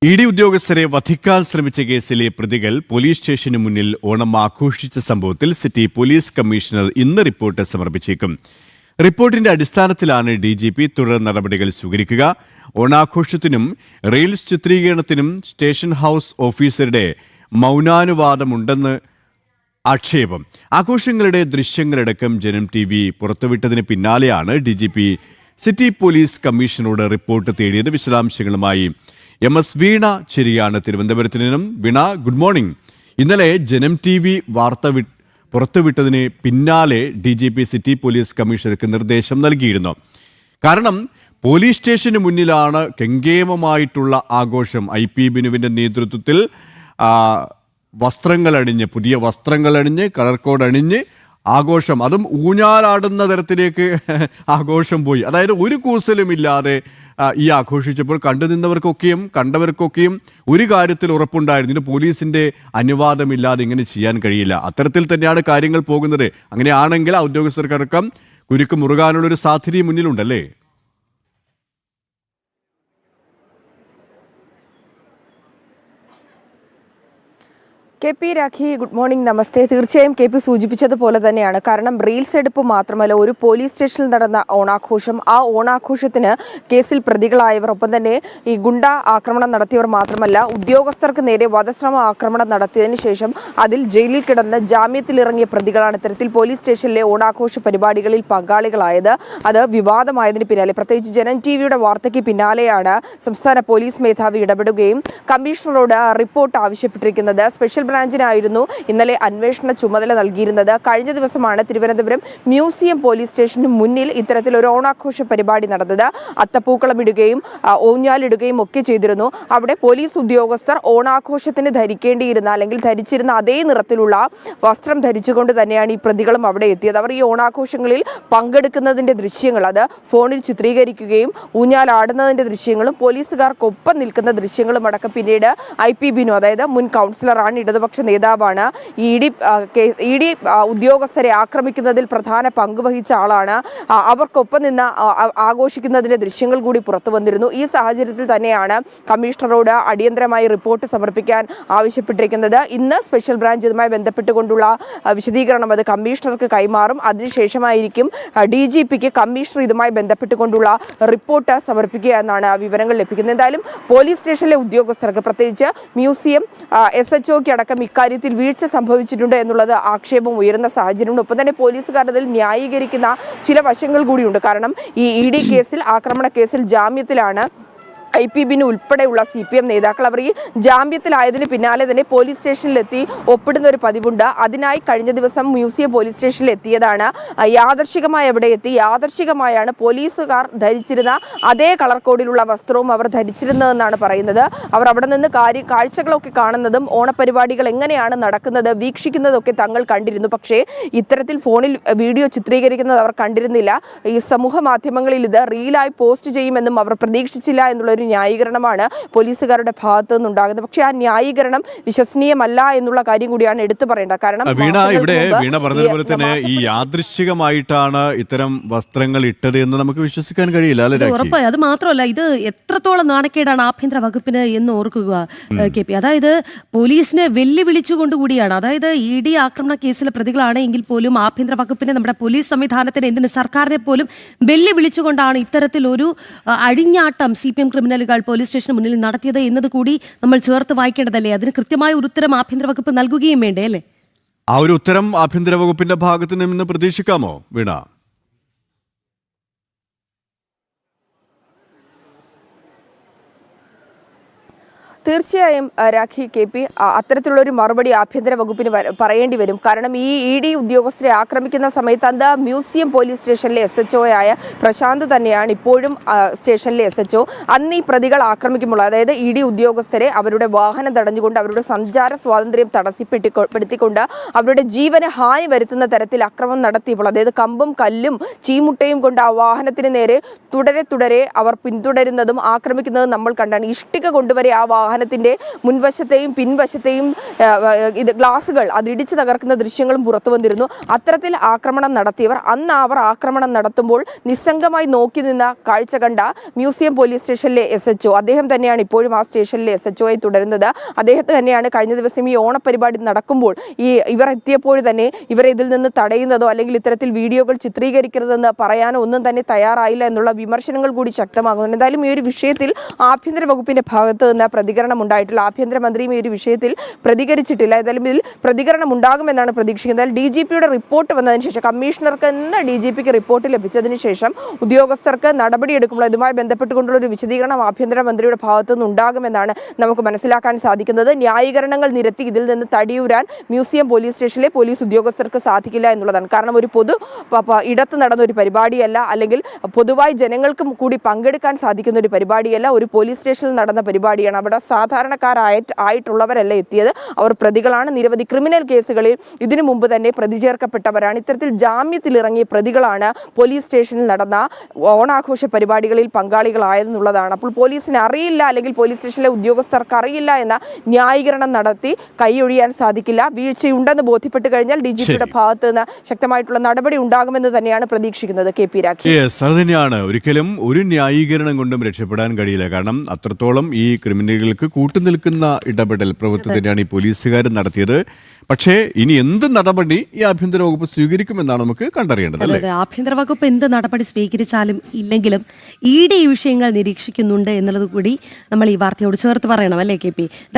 ED ഉദ്യോഗസ്ഥരെ വധിക്കാൻ ശ്രമിച്ച കേസിലെ പ്രതികൾ പോലീസ് സ്റ്റേഷന് മുന്നിൽ ഓണം ആഘോഷിച്ച സംഭവത്തിൽ സിറ്റി പോലീസ് കമ്മീഷണർ ഇന്ന് റിപ്പോർട്ട് സമർപ്പിച്ചേക്കും. റിപ്പോർട്ടിന്റെ അടിസ്ഥാനത്തിലാണ് DGP തുടർ നടപടികൾ സ്വീകരിക്കുക. ഓണാഘോഷത്തിനും റീൽസ് ചിത്രീകരണത്തിനും സ്റ്റേഷൻ ഹൌസ് ഓഫീസറുടെ മൗനാനുവാദമുണ്ടെന്ന് ആക്ഷേപം. ആഘോഷങ്ങളുടെ ദൃശ്യങ്ങളടക്കം ജനം TV പുറത്തുവിട്ടതിന് പിന്നാലെയാണ് DGP സിറ്റി പോലീസ് കമ്മീഷനോട് റിപ്പോർട്ട് തേടിയത്. വിശദാംശങ്ങളുമായി MS വീണ ശരിയാണ് തിരുവനന്തപുരത്ത് നിന്നും. വീണ, ഗുഡ് മോർണിംഗ്. ഇന്നലെ ജനം TV വാർത്ത പുറത്തുവിട്ടതിന് പിന്നാലെ DGP സിറ്റി പോലീസ് കമ്മീഷണർക്ക് നിർദ്ദേശം നൽകിയിരുന്നു. കാരണം പോലീസ് സ്റ്റേഷന് മുന്നിലാണ് കെങ്കേമമായിട്ടുള്ള ആഘോഷം. IP ബിനുവിൻ്റെ നേതൃത്വത്തിൽ വസ്ത്രങ്ങളണിഞ്ഞ്, പുതിയ വസ്ത്രങ്ങളണിഞ്ഞ്, കളർ കോഡ് അണിഞ്ഞ് ആഘോഷം, അതും ഊഞ്ഞാലാടുന്ന തരത്തിലേക്ക് ആഘോഷം പോയി. അതായത് ഒരു കൂസലുമില്ലാതെ ഈ ആഘോഷിച്ചപ്പോൾ കണ്ടവർക്കൊക്കെയും ഒരു കാര്യത്തിൽ ഉറപ്പുണ്ടായിരുന്നു, ഇത് പോലീസിന്റെ അനുവാദമില്ലാതെ ഇങ്ങനെ ചെയ്യാൻ കഴിയില്ല. അത്തരത്തിൽ തന്നെയാണ് കാര്യങ്ങൾ പോകുന്നത്. അങ്ങനെയാണെങ്കിൽ ആ ഉദ്യോഗസ്ഥർക്കടക്കം കുരുക്ക് മുറുകാനുള്ളൊരു സാധ്യത മുന്നിലുണ്ടല്ലേ? KP രാഖി, ഗുഡ് മോർണിംഗ്, നമസ്തേ. തീർച്ചയായും KP സൂചിപ്പിച്ചതുപോലെ തന്നെയാണ്. കാരണം റീൽസ് എടുപ്പ് മാത്രമല്ല, ഒരു പോലീസ് സ്റ്റേഷനിൽ നടന്ന ഓണാഘോഷം, ആ ഓണാഘോഷത്തിന് കേസിൽ പ്രതികളായവർ, ഒപ്പം തന്നെ ഈ ഗുണ്ട ആക്രമണം നടത്തിയവർ മാത്രമല്ല, ഉദ്യോഗസ്ഥർക്ക് നേരെ വധശ്രമ ആക്രമണം നടത്തിയതിനു ശേഷം അതിൽ ജയിലിൽ കിടന്ന് ജാമ്യത്തിലിറങ്ങിയ പ്രതികളാണ് ഇത്തരത്തിൽ പോലീസ് സ്റ്റേഷനിലെ ഓണാഘോഷ പരിപാടികളിൽ പങ്കാളികളായത്. അത് വിവാദമായതിന് പിന്നാലെ, പ്രത്യേകിച്ച് ജനം TVയുടെ വാർത്തയ്ക്ക് പിന്നാലെയാണ് സംസ്ഥാന പോലീസ് മേധാവി ഇടപെടുകയും കമ്മീഷണറോട് റിപ്പോർട്ട് ആവശ്യപ്പെട്ടിരിക്കുന്നത്. സ്പെഷ്യൽ ബ്രാഞ്ചിനായിരുന്നു ഇന്നലെ അന്വേഷണ ചുമതല നൽകിയിരുന്നത്. കഴിഞ്ഞ ദിവസമാണ് തിരുവനന്തപുരം മ്യൂസിയം പോലീസ് സ്റ്റേഷന് മുന്നിൽ ഇത്തരത്തിലൊരു ഓണാഘോഷ പരിപാടി നടന്നത്. അത്തപ്പൂക്കളം ഇടുകയും ഊഞ്ഞാലിടുകയും ഒക്കെ ചെയ്തിരുന്നു. അവിടെ പോലീസ് ഉദ്യോഗസ്ഥർ ഓണാഘോഷത്തിന് ധരിക്കേണ്ടിയിരുന്ന, അല്ലെങ്കിൽ ധരിച്ചിരുന്ന അതേ നിറത്തിലുള്ള വസ്ത്രം ധരിച്ചുകൊണ്ട് തന്നെയാണ് ഈ പ്രതികളും അവിടെ എത്തിയത്. അവർ ഈ ഓണാഘോഷങ്ങളിൽ പങ്കെടുക്കുന്നതിൻ്റെ ദൃശ്യങ്ങൾ അത് ഫോണിൽ ചിത്രീകരിക്കുകയും ഊഞ്ഞാലാടുന്നതിൻ്റെ ദൃശ്യങ്ങളും പോലീസുകാർക്കൊപ്പം നിൽക്കുന്ന ദൃശ്യങ്ങളും അടക്കം പിന്നീട് IP ബിനു, അതായത് മുൻ കൗൺസിലറാണ്, ഇടതുപക്ഷ നേതാവാണ്, ഇഡി ഉദ്യോഗസ്ഥരെ ആക്രമിക്കുന്നതിൽ പ്രധാന പങ്ക് വഹിച്ച ആളാണ്, അവർക്കൊപ്പം നിന്ന് ആഘോഷിക്കുന്നതിന്റെ ദൃശ്യങ്ങൾ കൂടി പുറത്തു വന്നിരുന്നു. ഈ സാഹചര്യത്തിൽ തന്നെയാണ് കമ്മീഷണറോട് അടിയന്തരമായി റിപ്പോർട്ട് സമർപ്പിക്കാൻ ആവശ്യപ്പെട്ടിരിക്കുന്നത്. ഇന്ന് സ്പെഷ്യൽ ബ്രാഞ്ച് ഇതുമായി ബന്ധപ്പെട്ടുകൊണ്ടുള്ള വിശദീകരണം അത് കമ്മീഷണർക്ക് കൈമാറും. അതിനുശേഷമായിരിക്കും DGPക്ക് കമ്മീഷണർ ഇതുമായി ബന്ധപ്പെട്ടുകൊണ്ടുള്ള റിപ്പോർട്ട് സമർപ്പിക്കുക എന്നാണ് വിവരങ്ങൾ ലഭിക്കുന്നത്. എന്തായാലും പോലീസ് സ്റ്റേഷനിലെ ഉദ്യോഗസ്ഥർക്ക്, പ്രത്യേകിച്ച് മ്യൂസിയം SHOക്ക് അടക്കം ഇക്കാര്യത്തിൽ വീഴ്ച സംഭവിച്ചിട്ടുണ്ട് എന്നുള്ളത് ആക്ഷേപം ഉയരുന്ന സാഹചര്യമുണ്ട്. ഒപ്പം തന്നെ പോലീസുകാർ അതിൽ ന്യായീകരിക്കുന്ന ചില വശങ്ങൾ കൂടിയുണ്ട്. കാരണം ഈ ED കേസിൽ, ആക്രമണ കേസിൽ ജാമ്യത്തിലാണ് IP ബിനു ഉൾപ്പെടെയുള്ള CPM നേതാക്കൾ. അവർ ഈ ജാമ്യത്തിലായതിന് പിന്നാലെ തന്നെ പോലീസ് സ്റ്റേഷനിലെത്തി ഒപ്പിടുന്ന ഒരു പതിവുണ്ട്. അതിനായി കഴിഞ്ഞ ദിവസം മ്യൂസിയം പോലീസ് സ്റ്റേഷനിൽ എത്തിയതാണ്. യാദർശികമായി അവിടെ എത്തി, യാദർശികമായാണ് പോലീസുകാർ ധരിച്ചിരുന്ന അതേ കളർ കോഡിലുള്ള വസ്ത്രവും അവർ ധരിച്ചിരുന്നതെന്നാണ് പറയുന്നത്. അവർ അവിടെ നിന്ന് കാഴ്ചകളൊക്കെ കാണുന്നതും ഓണപരിപാടികൾ എങ്ങനെയാണ് നടക്കുന്നത് വീക്ഷിക്കുന്നതൊക്കെ തങ്ങൾ കണ്ടിരുന്നു. പക്ഷേ ഇത്തരത്തിൽ ഫോണിൽ വീഡിയോ ചിത്രീകരിക്കുന്നത് അവർ കണ്ടിരുന്നില്ല. ഈ സമൂഹ മാധ്യമങ്ങളിൽ ഇത് റീലായി പോസ്റ്റ് ചെയ്യുമെന്നും അവർ പ്രതീക്ഷിച്ചില്ല എന്നുള്ളൊരു ന്യായീകരണമാണ് പോലീസുകാരുടെ ഭാഗത്തു നിന്നുണ്ടാകുന്നത്. പക്ഷേ ആ ന്യായീകരണം വിശ്വസനീയമല്ല എന്നുള്ള കാര്യം കൂടിയാണ് എടുത്തു പറയേണ്ടത്. കാരണം വീണ പറഞ്ഞതുപോലെ തന്നെ ഈ യാദൃശ്ചികമായിട്ടാണ് ഇത്തരം വസ്ത്രങ്ങൾ ഇട്ടത് എന്ന് നമുക്ക് വിശ്വസിക്കാൻ കഴിയില്ല. ഉറപ്പായി. അത് മാത്രമല്ല, ഇത് എത്രത്തോളം നാണക്കേടാണ് ആഭ്യന്തര വകുപ്പിന് എന്ന് ഓർക്കുക KP. അതായത് പോലീസിനെ വെല്ലുവിളിച്ചുകൊണ്ടുകൂടിയാണ്, അതായത് ED ആക്രമണ കേസിലെ പ്രതികളാണ് എങ്കിൽ പോലും ആഭ്യന്തര വകുപ്പിനെ, നമ്മുടെ പോലീസ് സംവിധാനത്തിന്, എന്തിന് സർക്കാരിനെ പോലും വെല്ലുവിളിച്ചുകൊണ്ടാണ് ഇത്തരത്തിലൊരു അഴിഞ്ഞാട്ടം CPM ക്രിമിനലുകൾ പോലീസ് സ്റ്റേഷന് മുന്നിൽ നടത്തിയത് എന്നത് കൂടി നമ്മൾ ചേർത്ത് വായിക്കേണ്ടതല്ലേ? അതിന് കൃത്യമായ ഒരു ഉത്തരം ആഭ്യന്തര വകുപ്പ് നൽകുകയും വേണ്ടേ അല്ലേ? ആ ഒരു ഉത്തരം ആഭ്യന്തര വകുപ്പിന്റെ ഭാഗത്ത് നിന്ന് പ്രതീക്ഷിക്കാമോ വീണ? തീർച്ചയായും രാഖി, KP അത്തരത്തിലുള്ളൊരു മറുപടി ആഭ്യന്തര വകുപ്പിന് പറയേണ്ടി വരും. കാരണം ഈ ED ഉദ്യോഗസ്ഥരെ ആക്രമിക്കുന്ന സമയത്ത് അന്ന് മ്യൂസിയം പോലീസ് സ്റ്റേഷനിലെ SHO ആയ പ്രശാന്ത് തന്നെയാണ് ഇപ്പോഴും സ്റ്റേഷനിലെ SHO. അന്ന് ഈ പ്രതികൾ ആക്രമിക്കുമ്പോൾ, അതായത് ED ഉദ്യോഗസ്ഥരെ അവരുടെ വാഹനം തടഞ്ഞുകൊണ്ട്, അവരുടെ സഞ്ചാര സ്വാതന്ത്ര്യം തടസ്സപ്പെടുത്തിക്കൊണ്ട്, അവരുടെ ജീവന് ഹാനി വരുത്തുന്ന തരത്തിൽ അക്രമം നടത്തിയപ്പോൾ, അതായത് കമ്പും കല്ലും ചീമുട്ടയും കൊണ്ട് ആ വാഹനത്തിന് നേരെ തുടരെ അവർ പിന്തുടരുന്നതും ആക്രമിക്കുന്നതും നമ്മൾ കണ്ടാണ്. ഇഷ്ടിക കൊണ്ടുവരെ ആ വാഹനം വാഹനത്തിന്റെ മുൻവശത്തെയും പിൻവശത്തെയും ഗ്ലാസുകൾ അത് ഇടിച്ചു തകർക്കുന്ന ദൃശ്യങ്ങളും പുറത്തു വന്നിരുന്നു. അത്തരത്തിൽ ആക്രമണം നടത്തിയവർ അന്ന് അവർ ആക്രമണം നടത്തുമ്പോൾ നിസ്സംഗമായി നോക്കി നിന്ന കാഴ്ച കണ്ട മ്യൂസിയം പോലീസ് സ്റ്റേഷനിലെ SHO, അദ്ദേഹം തന്നെയാണ് ഇപ്പോഴും ആ സ്റ്റേഷനിലെ SHO ആയി തുടരുന്നത്. അദ്ദേഹത്തെ തന്നെയാണ് കഴിഞ്ഞ ദിവസം ഈ ഓണപരിപാടി നടക്കുമ്പോൾ ഇവർ എത്തിയപ്പോൾ തന്നെ ഇവരെ ഇതിൽ നിന്ന് തടയുന്നതോ അല്ലെങ്കിൽ ഇത്തരത്തിൽ വീഡിയോകൾ ചിത്രീകരിക്കരുതെന്ന് പറയാനോ ഒന്നും തന്നെ തയ്യാറായില്ല എന്നുള്ള വിമർശനങ്ങൾ കൂടി ശക്തമാകുന്നു. എന്തായാലും ഈ ഒരു വിഷയത്തിൽ ആഭ്യന്തര വകുപ്പിന്റെ ഭാഗത്ത് നിന്ന് പ്രതികരണം ഉണ്ടായിട്ടില്ല. ആഭ്യന്തരമന്ത്രിയും ഈ ഒരു വിഷയത്തിൽ പ്രതികരിച്ചിട്ടില്ല. ഏതായാലും ഇതിൽ പ്രതികരണം ഉണ്ടാകുമെന്നാണ് പ്രതീക്ഷിക്കുന്നത്. DGPയുടെ റിപ്പോർട്ട് വന്നതിന് ശേഷം കമ്മീഷണർക്ക് ഇന്ന് DGPക്ക് റിപ്പോർട്ട് ലഭിച്ചതിന് ശേഷം ഉദ്യോഗസ്ഥർക്ക് നടപടിയെടുക്കുമ്പോൾ ഇതുമായി ബന്ധപ്പെട്ടുകൊണ്ടുള്ള ഒരു വിശദീകരണം ആഭ്യന്തരമന്ത്രിയുടെ ഭാഗത്തു നിന്ന് ഉണ്ടാകുമെന്നാണ് നമുക്ക് മനസ്സിലാക്കാൻ സാധിക്കുന്നത്. ന്യായീകരണങ്ങൾ നിരത്തി ഇതിൽ നിന്ന് തടിയൂരാൻ മ്യൂസിയം പോലീസ് സ്റ്റേഷനിലെ പോലീസ് ഉദ്യോഗസ്ഥർക്ക് സാധിക്കില്ല എന്നുള്ളതാണ്. കാരണം ഒരു പൊതു ഇടത്ത് നടന്ന ഒരു പരിപാടിയല്ല, അല്ലെങ്കിൽ പൊതുവായി ജനങ്ങൾക്കും കൂടി പങ്കെടുക്കാൻ സാധിക്കുന്ന ഒരു പരിപാടിയല്ല, ഒരു പോലീസ് സ്റ്റേഷനിൽ നടന്ന പരിപാടിയാണ്. അവിടെ സാധാരണക്കാരായിട്ടുള്ളവരല്ല എത്തിയത്, അവർ പ്രതികളാണ്. നിരവധി ക്രിമിനൽ കേസുകളിൽ ഇതിനു മുമ്പ് തന്നെ പ്രതി ചേർക്കപ്പെട്ടവരാണ്. ഇത്തരത്തിൽ ജാമ്യത്തിലിറങ്ങിയ പ്രതികളാണ് പോലീസ് സ്റ്റേഷനിൽ നടന്ന ഓണാഘോഷ പരിപാടികളിൽ പങ്കാളികളായതെന്നുള്ളതാണ്. അപ്പോൾ പോലീസിന് അറിയില്ല, അല്ലെങ്കിൽ പോലീസ് സ്റ്റേഷനിലെ ഉദ്യോഗസ്ഥർക്ക് അറിയില്ല എന്ന ന്യായീകരണം നടത്തി കൈയൊഴിയാൻ സാധിക്കില്ല. വീഴ്ചയുണ്ടെന്ന് ബോധ്യപ്പെട്ട് കഴിഞ്ഞാൽ DGPയുടെ ഭാഗത്ത് നിന്ന് ശക്തമായിട്ടുള്ള നടപടി ഉണ്ടാകുമെന്ന് തന്നെയാണ് പ്രതീക്ഷിക്കുന്നത്. KP രാഖി. അത് തന്നെയാണ്. ഒരിക്കലും ഒരു ന്യായീകരണം കൊണ്ടും രക്ഷപ്പെടാൻ കഴിയില്ല. കാരണം അത്രത്തോളം ഈ ക്രിമിനലുകൾക്ക് കൂട്ടുനിൽക്കുന്ന ഇടപെടൽ പ്രവൃത്തി തന്നെയാണ് ഈ പോലീസുകാർ നടത്തിയത്. പക്ഷേ ഇനി എന്ത് നടപടി ഈ ആഭ്യന്തര വകുപ്പ് സ്വീകരിക്കുമെന്നാണ് നമുക്ക് കണ്ടറിയേണ്ടത്. അതെ, ആഭ്യന്തര വകുപ്പ് എന്ത് നടപടി സ്വീകരിച്ചാലും ഇല്ലെങ്കിലും ED ഈ വിഷയങ്ങൾ നിരീക്ഷിക്കുന്നുണ്ട് എന്നുള്ളത് കൂടി നമ്മൾ ഈ വാർത്തയോട് ചേർത്ത് പറയണം, അല്ലേ KP?